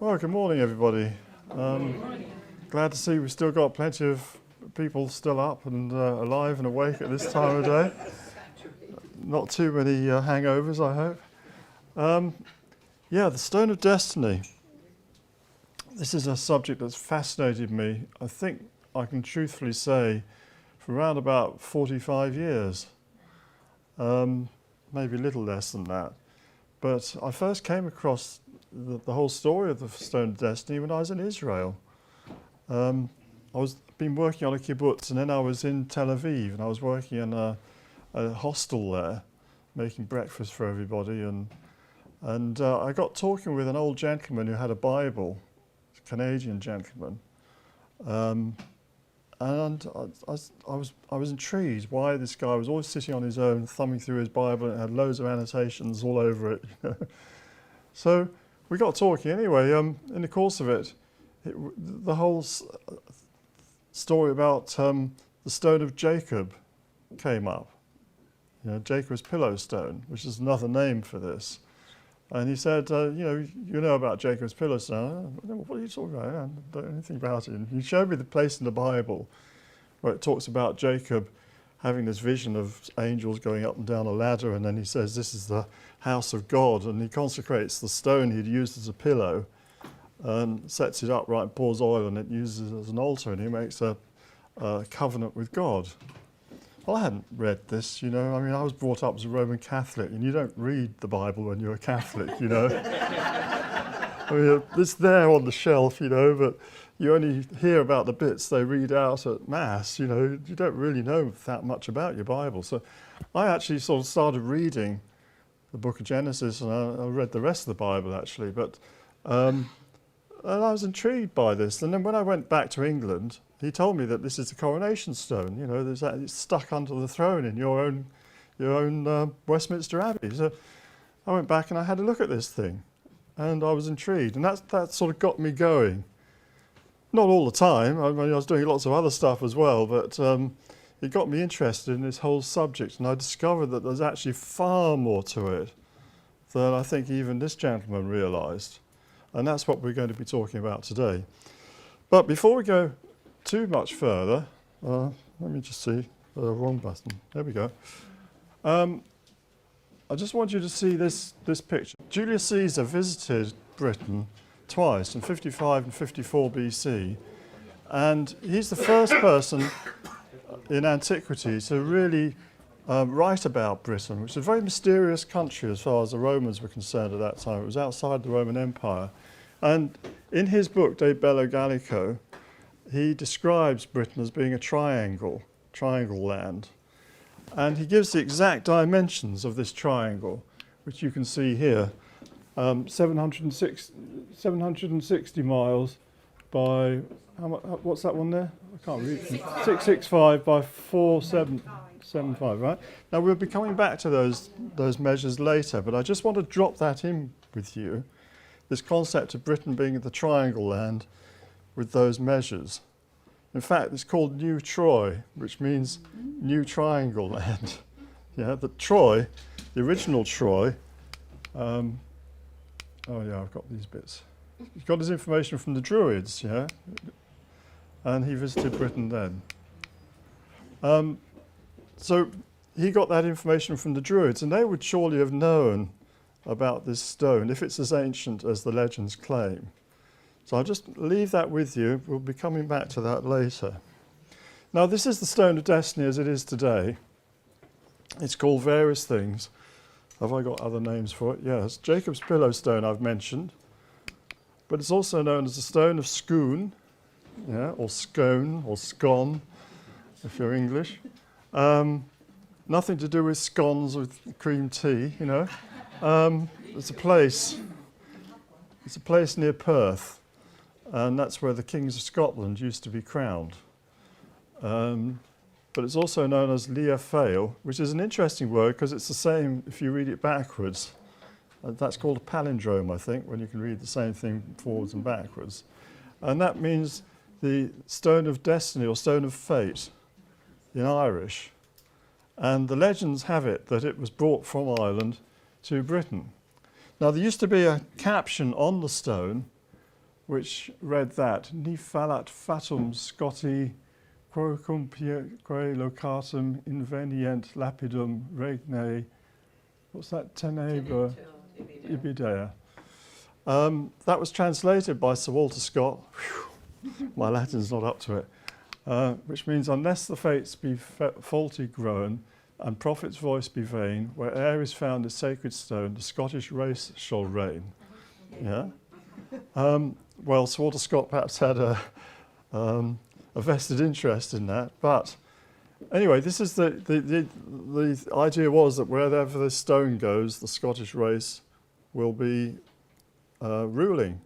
Well, good morning, everybody. Glad to see we've still got plenty of people still up and alive and awake at this time of day. Not too many hangovers, I hope. The Stone of Destiny. This is a subject that's fascinated me, I think I can truthfully say, for around about 45 years. Maybe a little less than that. But I first came across the whole story of the Stone of Destiny when I was in Israel. Been working on a kibbutz, and then I was in Tel Aviv, and I was working in a hostel there, making breakfast for everybody, and I got talking with an old gentleman who had a Bible, a Canadian gentleman, and I was intrigued why this guy was always sitting on his own, thumbing through his Bible, and had loads of annotations all over it. So we got talking anyway. In the course of it, the whole story about the stone of Jacob came up. You know, Jacob's pillow stone, which is another name for this. And he said, you know about Jacob's pillow stone. What are you talking about? I don't know anything about it. And he showed me the place in the Bible where it talks about Jacob having this vision of angels going up and down a ladder, and then he says this is the house of God, and he consecrates the stone he'd used as a pillow and sets it upright and pours oil on it, uses it as an altar, and he makes a covenant with God. Well, I hadn't read this, you know. I mean, I was brought up as a Roman Catholic, and you don't read the Bible when you're a Catholic, you know. I mean, it's there on the shelf, you know, but you only hear about the bits they read out at Mass, you know. You don't really know that much about your Bible. So I actually sort of started reading the book of Genesis, and I read the rest of the Bible, actually. But and I was intrigued by this. And then when I went back to England, he told me that this is the coronation stone. You know, it's stuck under the throne in your own Westminster Abbey. So I went back and I had a look at this thing, and I was intrigued. And that sort of got me going. Not all the time. I mean, I was doing lots of other stuff as well, but it got me interested in this whole subject, and I discovered that there's actually far more to it than I think even this gentleman realised. And that's what we're going to be talking about today. But before we go too much further, let me just see, wrong button, there we go. I just want you to see this picture. Julius Caesar visited Britain twice, in 55 and 54 BC, and he's the first person in antiquity to really write about Britain, which is a very mysterious country as far as the Romans were concerned at that time. It was outside the Roman Empire. And in his book, De Bello Gallico, he describes Britain as being a triangle land. And he gives the exact dimensions of this triangle, which you can see here. 760 miles by, what's that one there? I can't read. 665 by 4775, right? Now we'll be coming back to those measures later, but I just want to drop that in with you, this concept of Britain being the triangle land with those measures. In fact, it's called New Troy, which means new triangle land. Yeah, the Troy, the original Troy, oh yeah, I've got these bits. He got his information from the Druids, yeah? And he visited Britain then. So he got that information from the Druids, and they would surely have known about this stone, if it's as ancient as the legends claim. So I'll just leave that with you. We'll be coming back to that later. Now, this is the Stone of Destiny as it is today. It's called various things. Have I got other names for it? Yes, Jacob's pillow stone I've mentioned, but it's also known as the Stone of Scone, yeah, or Scone, or Scone, if you're English. Nothing to do with scones with cream tea, you know. It's a place near Perth, and that's where the kings of Scotland used to be crowned. But it's also known as Lia Fail, which is an interesting word because it's the same if you read it backwards. That's called a palindrome, I think, when you can read the same thing forwards and backwards. And that means the Stone of Destiny or Stone of Fate in Irish. And the legends have it that it was brought from Ireland to Britain. Now, there used to be a caption on the stone which read that, Ni fallat fatum Scotti quocumque locatum invenient lapidum regne, what's that, tenebre ibidea. That was translated by Sir Walter Scott. Whew, my Latin's not up to it. Which means, unless the fates be faulty grown, and prophet's voice be vain, where'er is found a sacred stone, the Scottish race shall reign. Yeah. Well, Sir Walter Scott perhaps had a vested interest in that, but anyway, this is the idea was that wherever this stone goes, the Scottish race will be ruling.